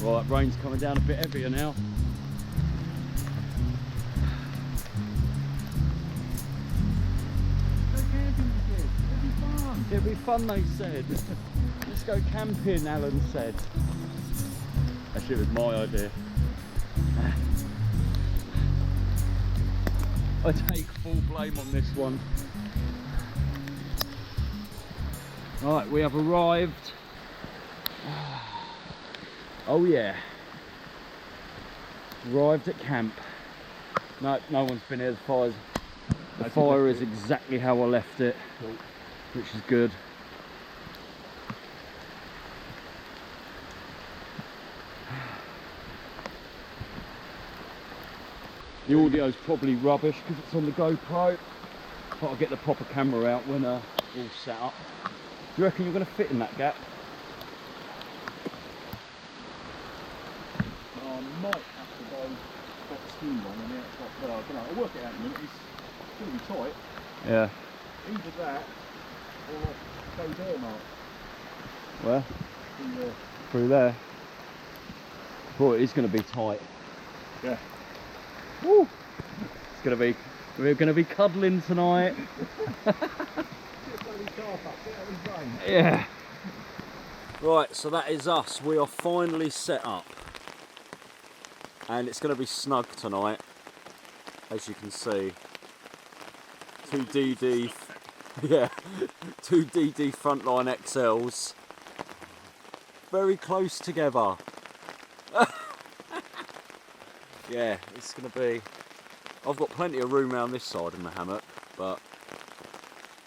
Right, rain's coming down a bit heavier now. It'll be fun, they said. Let's go camping, Alan said. Actually, it was my idea. I take full blame on this one. Right, we have arrived. Oh yeah. Arrived at camp. No one's been here. The fire is exactly how I left it, which is good. The audio's probably rubbish because it's on the GoPro, but I'll get the proper camera out when all set up. Do you reckon you're going to fit in that gap? I might have to go got steam on the outside. Well, I don't know. I'll work it out in a minute. It's going to be tight. Yeah. Either that or go there, Mark. Where? Through there. Through there. Boy, it is going to be tight. Yeah. Woo! We're going to be cuddling tonight. Yeah. Right, so that is us. We are finally set up, and it's going to be snug tonight, as you can see. Two DD, yeah, two DD Frontline XLs, very close together. Yeah, it's going to be. I've got plenty of room around this side in the hammock, but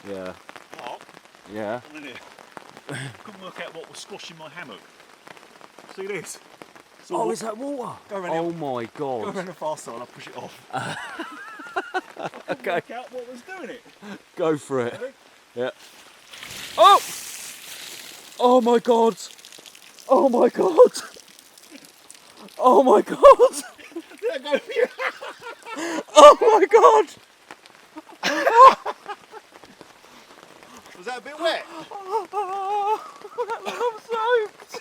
yeah. What? Yeah. Couldn't work out what was squashing my hammock. See this? So oh, is that water? Oh my god. Go around the far side, I'll push it off. I couldn't work out what was doing it. Go for it. Ready? Yeah. Oh! Oh my god! Oh my god! Oh my god! There goes you. Oh my god! Was that a bit wet? I'm soaked!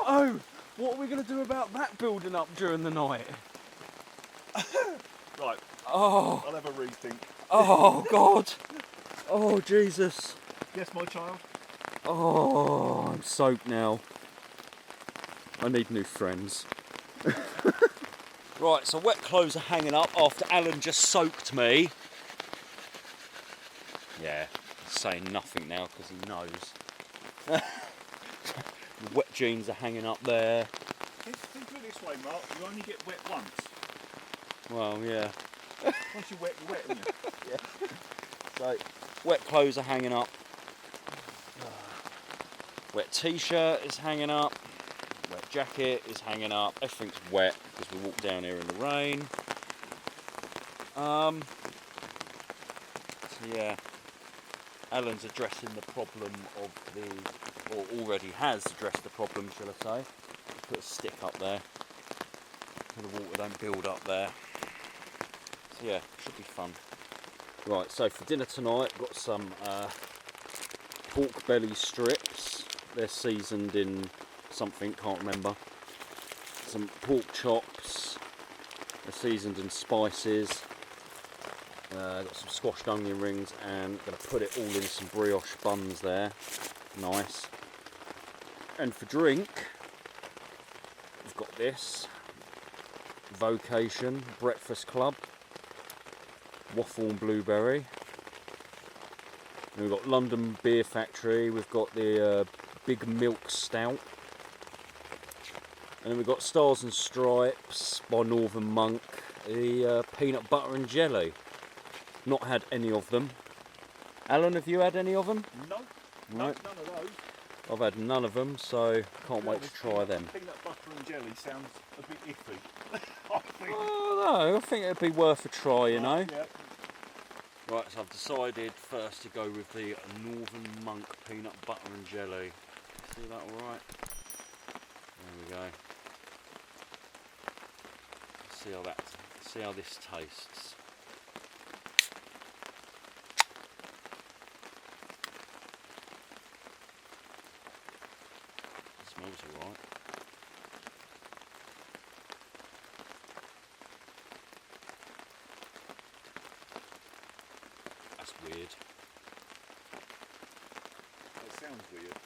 Oh, what are we going to do about that building up during the night? Right. Oh. I'll have a rethink. Oh god. Oh Jesus. Yes, my child. Oh, I'm soaked now. I need new friends. Right, so wet clothes are hanging up after Alan just soaked me. Yeah, he's saying nothing now because he knows. The wet jeans are hanging up there. Think of it this way, Mark. You only get wet once. Well, yeah. Once you're wet, aren't you? Yeah. So, wet clothes are hanging up. Wet t-shirt is hanging up. Wet jacket is hanging up. Everything's wet because we walked down here in the rain. So yeah, Alan's addressing the problem of the, or already has addressed the problem, shall I say. Put a stick up there so the water don't build up there. So yeah, should be fun. Right, so for dinner tonight, got some pork belly strips. They're seasoned in something, can't remember. Some pork chops, they're seasoned in spices. Got some squashed onion rings, and going to put it all in some brioche buns there. Nice. And for drink, we've got this Vocation Breakfast Club, waffle and blueberry. And we've got London Beer Factory, we've got the Big Milk Stout. And then we've got Stars and Stripes by Northern Monk, the peanut butter and jelly. Not had any of them. Alan, have you had any of them? No, right. None of those. I've had none of them, so can't wait to try them. Peanut butter and jelly sounds a bit iffy. Oh no, I think it'd be worth a try, you know. Yeah. Right, so I've decided first to go with the Northern Monk peanut butter and jelly. See that all right? There we go. See how this tastes. sounds weird.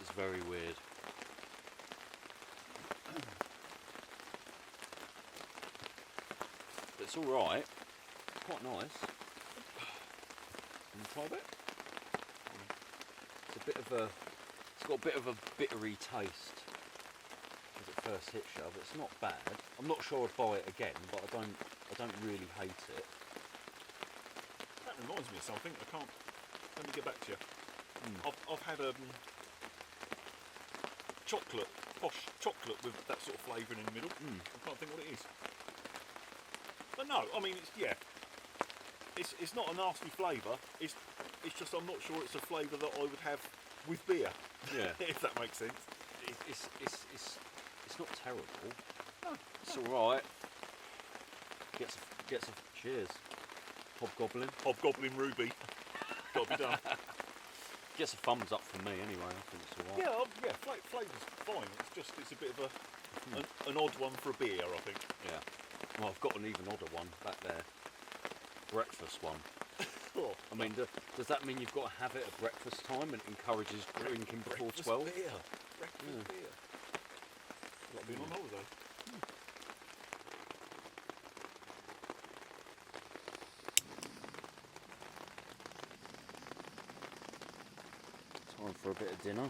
It's very weird. But it's alright. It's quite nice. Can you try a bit? It's a bit of a... It's got a bit of a bittery taste as it first hits you, but it's not bad. I'm not sure I'd buy it again, but I don't really hate it. That reminds me of something. I can't. Let me get back to you. I've had chocolate, posh chocolate with that sort of flavouring in the middle. I can't think what it is. But no, I mean it's not a nasty flavour. It's just I'm not sure it's a flavour that I would have with beer. Yeah. If that makes sense. It's not terrible. No, It's alright. Gets a cheers. Hobgoblin Ruby. Got to be done. Gets a thumbs up from me anyway. I think it's alright. Yeah, flavour's fine. It's a bit of an odd one for a beer, I think. Yeah. Well, I've got an even odder one back there. Breakfast one. Oh, I mean, does that mean you've got to have it at breakfast time and encourages drinking before breakfast 12? Beer. Breakfast beer. Like being on holiday. Time for a bit of dinner.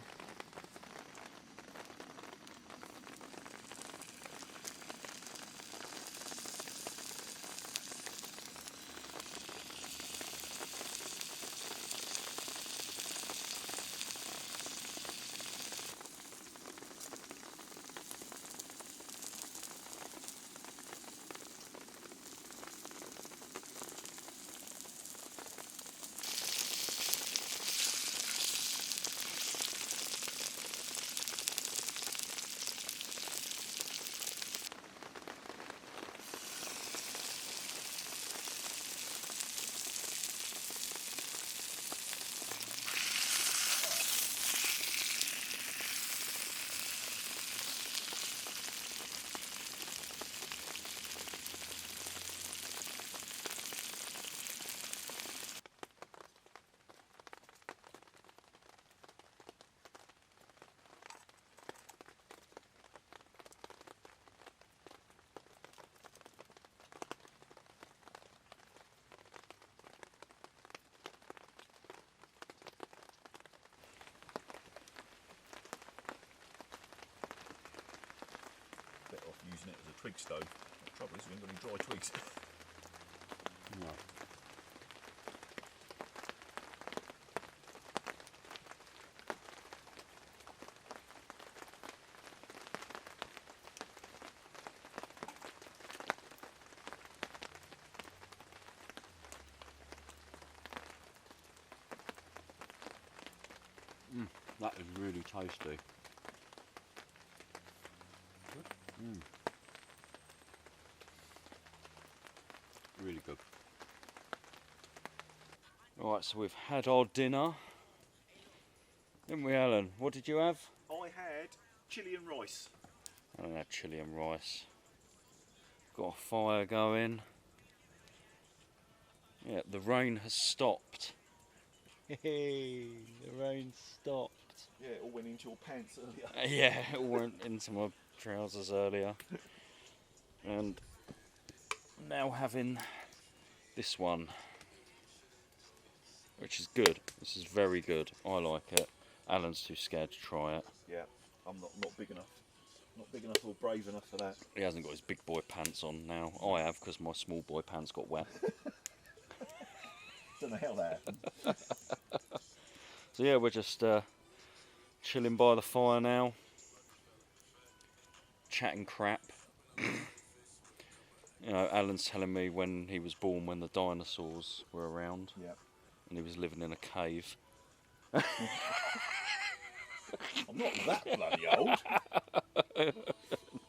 Better off using it as a twig stove. The trouble is we ain't got any dry twigs. No. That is really tasty. Really good. Alright, so we've had our dinner. Didn't we, Alan? What did you have? I had chilli and rice. I don't have chilli and rice. Got a fire going. Yeah, the rain has stopped. Hey, the rain stopped. Yeah, it all went into your pants earlier. Yeah, it went into my trousers earlier. And now having this one, which is good. This is very good. I like it. Alan's too scared to try it. Yeah, I'm not big enough. Not big enough or brave enough for that. He hasn't got his big boy pants on now. I have, because my small boy pants got wet. Don't know how that happened. So yeah, we're just chilling by the fire now, chatting crap. You know, Alan's telling me when he was born, when the dinosaurs were around, Yeah. and he was living in a cave. I'm not that bloody old.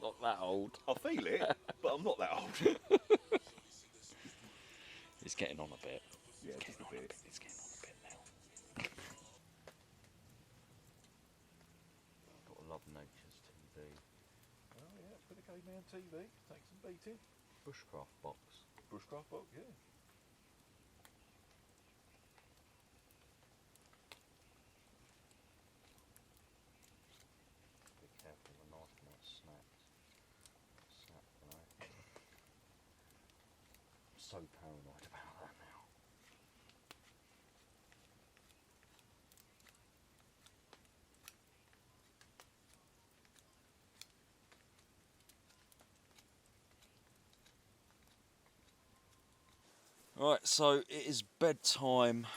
Not that old. I feel it, but I'm not that old. He's getting on a bit. Yeah, just a bit. He's getting on a bit now. Gotta love nature's TV. Oh yeah, bit of caveman TV. Take some beating. BushCraft box. BushCraft book, yeah. paranoid about that now. Right, so it is bedtime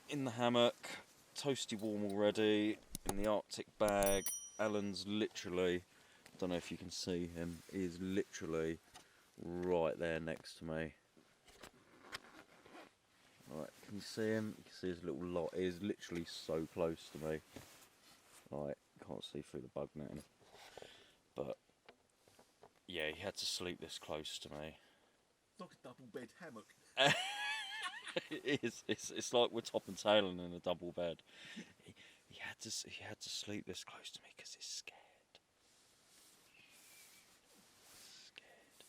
in the hammock, toasty warm already, in the Arctic bag. Alan's literally, I don't know if you can see him, he is literally right there next to me. Right, can you see him? You can see his little lot, he is literally so close to me. Right, can't see through the bug netting. But, yeah, he had to sleep this close to me. It's like a double bed hammock. It is. It's like we're top and tailing in a double bed. He had to sleep this close to me because he's scared. Scared.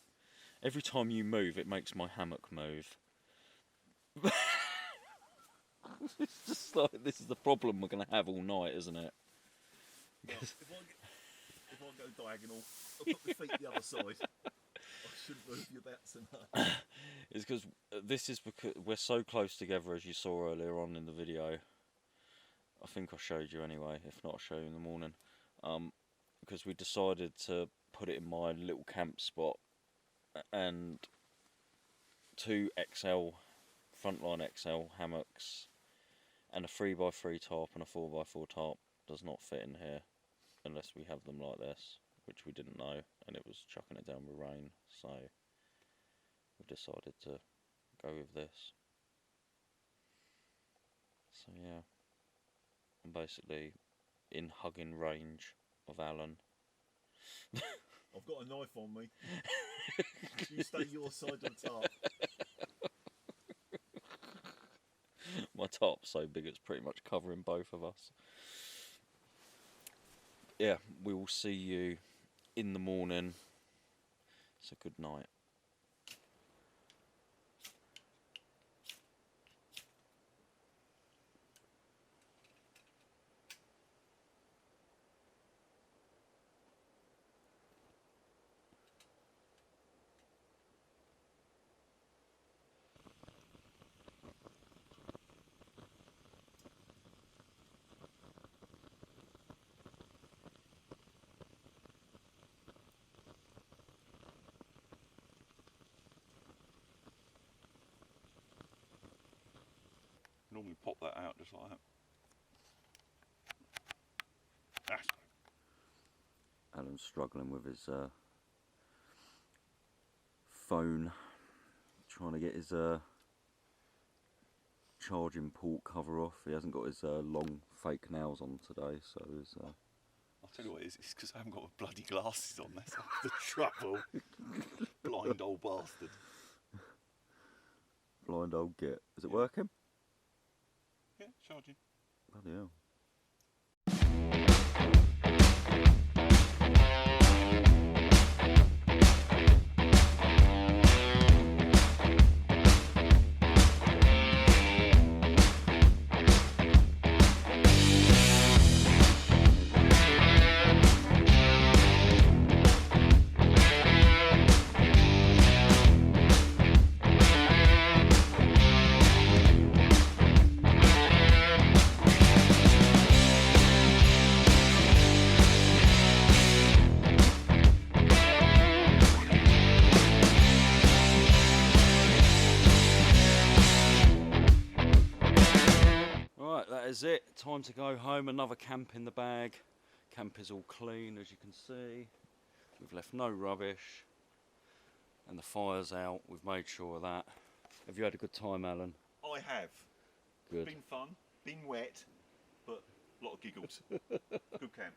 Every time you move, it makes my hammock move. It's just like this is the problem we're gonna have all night, isn't it? Well, if I go diagonal, I'll put my feet the other side. I shouldn't move you that so much. It's because we're so close together, as you saw earlier on in the video. I think I showed you anyway. If not, I'll show you in the morning. Because we decided to put it in my little camp spot, and 2 XL frontline XL hammocks and a 3x3 tarp and a 4x4 tarp does not fit in here unless we have them like this, which we didn't know, and it was chucking it down with rain, so we decided to go with this. So yeah, I'm basically in hugging range of Alan. I've got a knife on me. You stay your side of the tarp. My tarp's so big it's pretty much covering both of us. Yeah, we will see you in the morning. So good night. Normally pop that out just like that. That's Alan's struggling with his phone, trying to get his charging port cover off. He hasn't got his long fake nails on today, so he's I'll tell you what it is, it's because I haven't got my bloody glasses on. That's the trouble. Blind old bastard. blind old git. Is it working? Yeah, charging. Bloody hell. That is it. Time to go home. Another camp in the bag. Camp is all clean, as you can see. We've left no rubbish, and the fire's out. We've made sure of that. Have you had a good time, Alan? I have. Good. Been fun, been wet, but a lot of giggles. Good camp.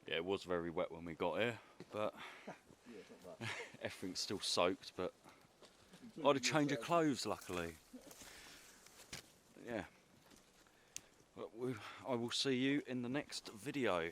Yeah, it was very wet when we got here, but Yeah, it's not bad. everything's still soaked. But I had a change of clothes, luckily. Yeah. I will see you in the next video.